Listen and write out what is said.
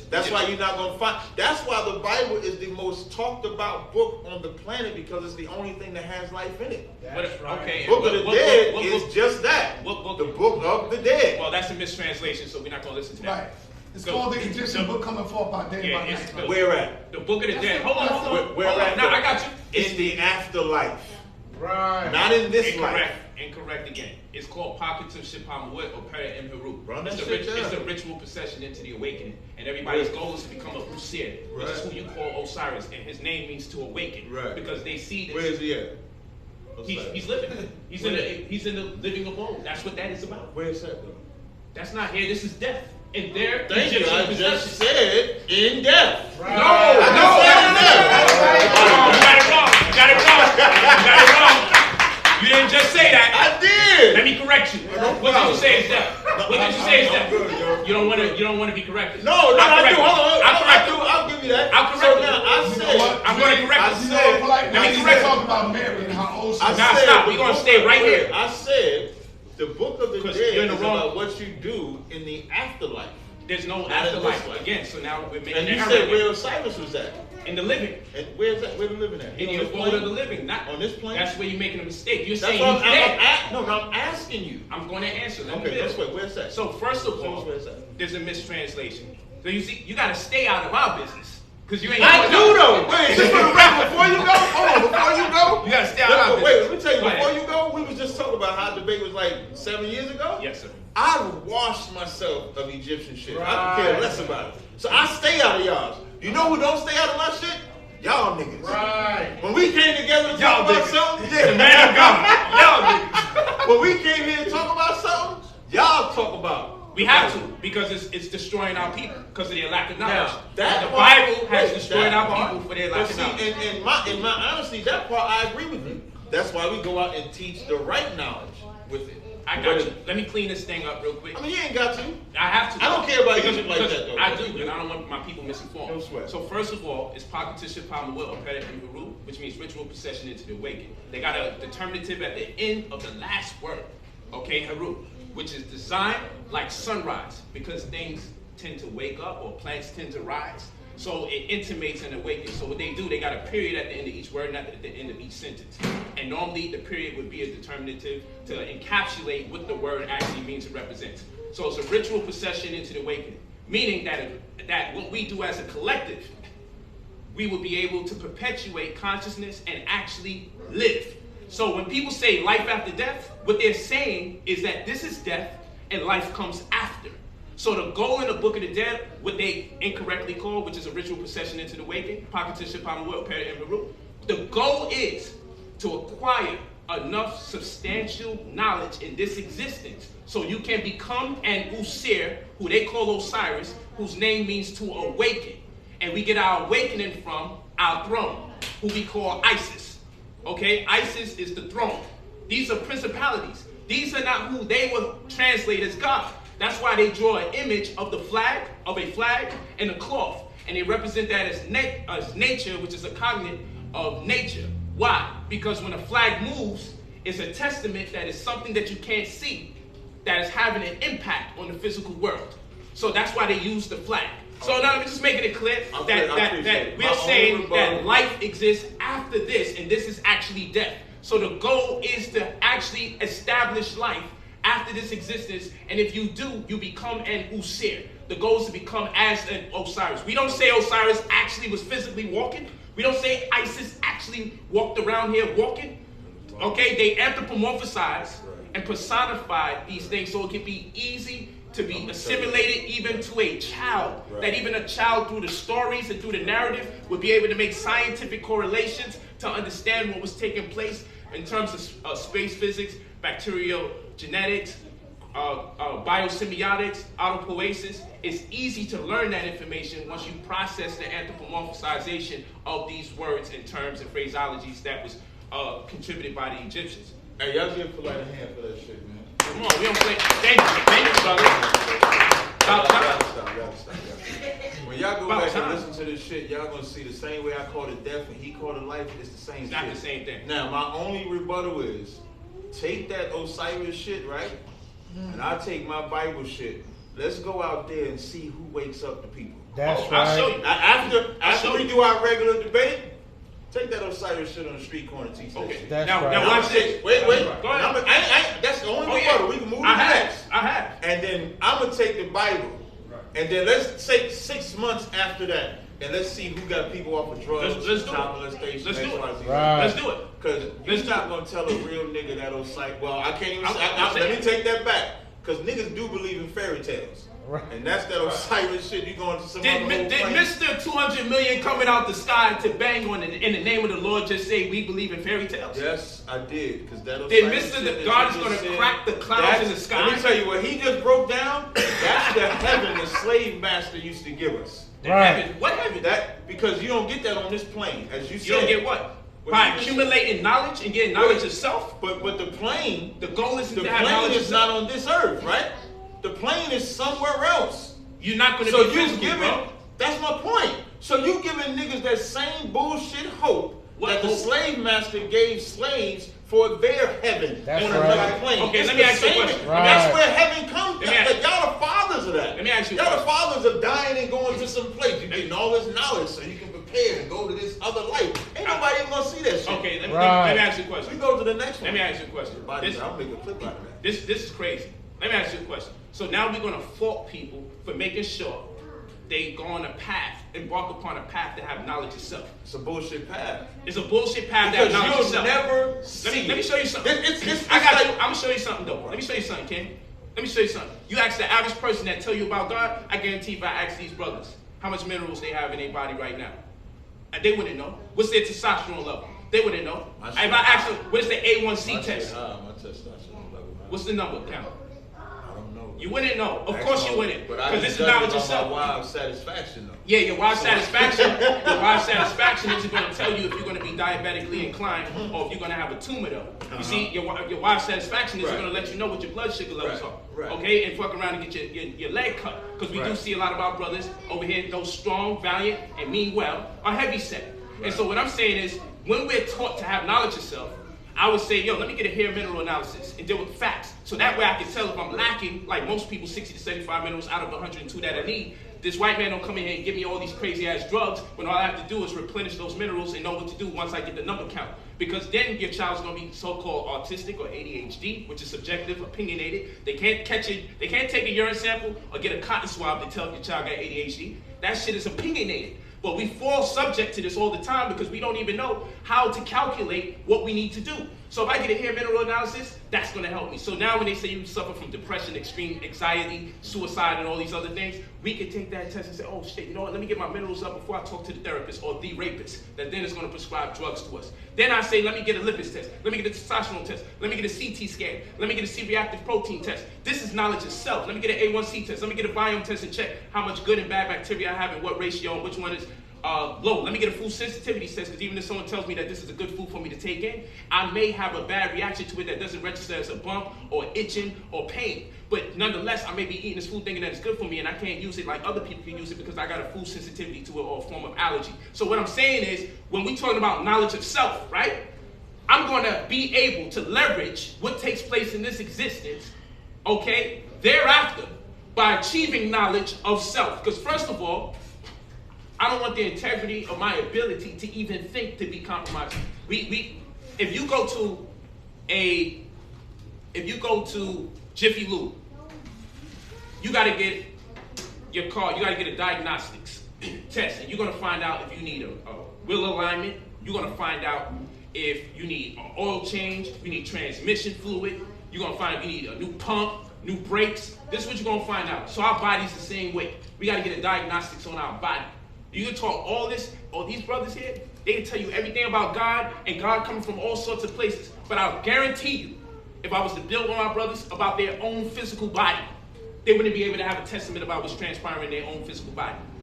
That's why you're not going to find. That's why the Bible is the most talked about book on the planet, because it's the only thing that has life in it. That's right. Okay. Book of the Dead is just that. What book? The Book of the Dead. Well, that's a mistranslation, so we're not going to listen to that. Right. It's called the Egyptian book coming forth by day by night. Where at? The Book of the Dead. Hold on. Where at? No, I got you. It's the afterlife. Right. Not in this life. Incorrect again. It's called Paketum Shipamawit or Pera Im Heru. It's a ritual procession into the awakening. And everybody's goal is to become a Usir, which is who you call Osiris. And his name means to awaken. Right. Because they see this. Where is he at? He's living. He's in the living abode. That's what that is about. Where is that though? That's not here. This is death. And there, thank you. I just said in death. Right. No. You got it wrong. You got it wrong. You didn't just say that. I did. Let me correct you. What did you say is death? What did you say is death? You don't want to be corrected. No, I do. Hold on. I'll give you that. I'll correct you. Now I said I'm going to correct you. Let me correct. Talk about Mary and how old she is. Now stop. We're going to stay right here. I said the Book of the Dead is wrong. about what you do in the afterlife. There's no afterlife again. So now we're making. And you said where Osiris was at? In the living. And where's that? Where the living at? In the abode of the living, not on this plane. That's where you're making a mistake. You're that's saying he's dead. No, I'm asking you. I'm going to answer. Where's that? So first of all, there's a mistranslation. So you see, you got to stay out of our business because you ain't. I do though. Wait, just for the record, before you go, hold on. Before you go, you got to stay out of our business. Wait, let me tell you. Before you go, we was just talking about how the debate was like 7 years ago. Yes, sir. I washed myself of Egyptian shit. Right. I could care less about it. So I stay out of y'all's. You know who don't stay out of my shit? Y'all niggas. Right. When we came together to talk about something, the man of God. Y'all niggas. When we came here to talk about something, y'all talk about. We have to, because it's destroying our people because of their lack of knowledge. Now, the Bible has destroyed our people for their lack of knowledge. In my honesty, that part I agree with you. That's why we go out and teach the right knowledge with it. I got you. Let me clean this thing up real quick. I mean, you ain't got to. I have to. I don't care about Egypt like that, though. I do, and I don't want my people misinformed. Don't sweat. So first of all, it's Paketum Shipamawit or Pera Im Heru, which means ritual procession into the awakening. They got a determinative at the end of the last word, okay, Heru, which is designed like sunrise, because things tend to wake up or plants tend to rise. So it intimates an awakening. So what they do, they got a period at the end of each word, not at the end of each sentence. And normally the period would be a determinative to encapsulate what the word actually means and represents. So it's a ritual procession into the awakening, meaning that what we do as a collective, we will be able to perpetuate consciousness and actually live. So when people say life after death, what they're saying is that this is death and life comes after. So the goal in the Book of the Dead, what they incorrectly call, which is a ritual procession into the awakening, Paketum Shipamawit, Pera Im Heru, the goal is to acquire enough substantial knowledge in this existence so you can become an Usir, who they call Osiris, whose name means to awaken. And we get our awakening from our throne, who we call Isis. Okay, Isis is the throne. These are principalities. These are not who they will translate as God. That's why they draw an image of a flag, and a cloth. And they represent that as nature, which is a cognate of nature. Why? Because when a flag moves, it's a testament that it's something that you can't see that is having an impact on the physical world. So that's why they use the flag. So now I'm just making it clear that we're saying that life exists after this, and this is actually death. So the goal is to actually establish life after this existence, and if you do, you become an Usir. The goal is to become as an Osiris. We don't say Osiris actually was physically walking. We don't say Isis actually walked around here walking. Okay, they anthropomorphize and personify these things so it can be easy to be assimilated even to a child. That even a child, through the stories and through the narrative, would be able to make scientific correlations to understand what was taking place in terms of space physics, bacterial genetics, biosemiotics, autopoiesis. It's easy to learn that information once you process the anthropomorphization of these words and terms and phraseologies that was contributed by the Egyptians. Hey, y'all give Polight a hand for that shit, man. Come on, we don't play. Thank you, brother. Stop. When y'all go back and listen to this shit, y'all gonna see the same way I called it death and he called it life. It's the same shit. It's not the same thing. Now, my only rebuttal is, take that Osiris shit, right? And I take my Bible shit let's go out there and see who wakes up the people. That's right. I'll show you. After we do our regular debate, take that Osiris shit on the street corner, teach that shit. That's now, right. now watch this. Wait. Go ahead. That's the only rebuttal. We can move to the next. I have. And then I'm going to take the Bible. And then let's take 6 months after that. And let's see who got people off of drugs. Let's do it. Molestation, Let's do it. XYZ. Right. Let's do it. Because you're not going to tell a real nigga that Osiris. Well, I can't even I'm let me take that back. Because niggas do believe in fairy tales. Right. And that's that Osiris shit. You going to some Did Mr. 200 million coming out the sky to bang on in the name of the Lord just say we believe in fairy tales? Yes, I did. Because that Did Osiris Mr. shit God is going to crack the clouds in the sky? Let me tell you what he just broke down. That's the heaven the slave master used to give us. Right. Heaven. What heaven? That because you don't get that on this plane, as you said. You don't get what? By accumulating knowledge and getting knowledge of self? But the plane, The goal is the to have plane knowledge of is not self. on this earth, right? The plane is somewhere else. You're not going to So be you physical, giving, bro. that's my point. So you giving niggas that same bullshit hope that the slave master gave slaves for their heaven That's on right. another plane. Okay, It's let me the ask you a same- question. Right. That's where heaven comes Let me ask- from. Y'all the fathers of that. Let me ask you a Y'all the question. fathers of dying and going to some place. You're getting all this knowledge so you can prepare and go to this other life. Ain't nobody even gonna see that shit. Okay, let me ask you a We question. go to the next one. Let me ask you a question. I'll make a clip out of that. This is crazy. Let me ask you a question. So now we're going to fault people for making sure they go on a path, embark upon a path to have knowledge of self. It's a bullshit path. It's a bullshit path to have Because knowledge of you'll self. never see Let me show you something. I'm gonna show you something though. Let me show you something, Ken. Let me show you something. You ask the average person that tell you about God, I guarantee if I ask these brothers how much minerals they have in their body right now, they wouldn't know. What's their testosterone level? They wouldn't know. If I ask them, what's the A1C test? My testosterone level. What's the number, Count? I don't know. You wouldn't know. Of course you wouldn't. But I Because just this is knowledge of about my self. wild satisfaction though. Yeah, your wild satisfaction. Your wild satisfaction is going to tell you if you're going to be diabetically inclined or if you're going to have a tumor, though. You see, your wild satisfaction is going to let you know what your blood sugar levels are. Right. Okay, and fuck around and get your leg cut because we do see a lot of our brothers over here, those strong, valiant, and mean well, are heavy set. And so what I'm saying is, when we're taught to have knowledge of self, I would say, yo, let me get a hair mineral analysis and deal with facts. So that way I can tell if I'm lacking, like most people, 60 to 75 minerals out of 102 that I need. This white man don't come in here and give me all these crazy ass drugs when all I have to do is replenish those minerals and know what to do once I get the number count. Because then your child's gonna be so-called autistic or ADHD, which is subjective, opinionated. They can't catch it, they can't take a urine sample or get a cotton swab to tell your child got ADHD. That shit is opinionated. But we fall subject to this all the time because we don't even know how to calculate what we need to do. So if I get a hair mineral analysis, that's going to help me. So now when they say you suffer from depression, extreme anxiety, suicide, and all these other things, we can take that test and say, oh shit, you know what, let me get my minerals up before I talk to the therapist or the rapist that then is going to prescribe drugs to us. Then I say, let me get a lipids test, let me get a testosterone test, let me get a CT scan, let me get a C-reactive protein test. This is knowledge of self. Let me get an A1C test, let me get a biome test and check how much good and bad bacteria I have and what ratio and which one is low. Let me get a food sensitivity test because even if someone tells me that this is a good food for me to take in, I may have a bad reaction to it that doesn't register as a bump or itching or pain. But nonetheless, I may be eating this food thinking that it's good for me and I can't use it like other people can use it because I got a food sensitivity to it or a form of allergy. So what I'm saying is, when we're talking about knowledge of self, right? I'm going to be able to leverage what takes place in this existence, okay, thereafter, by achieving knowledge of self. Because first of all, I don't want the integrity of my ability to even think to be compromised. If you go to Jiffy Lube, you got to get your car. You got to get a diagnostics test, and you're gonna find out if you need a wheel alignment. You're gonna find out if you need an oil change. You need transmission fluid. You're gonna find if you need a new pump, new brakes. This is what you're gonna find out. So our body's the same way. We got to get a diagnostics on our body. You can talk all this, all these brothers here, they can tell you everything about God and God coming from all sorts of places. But I'll guarantee you, if I was to build on my brothers about their own physical body, they wouldn't be able to have a testament about what's transpiring in their own physical body.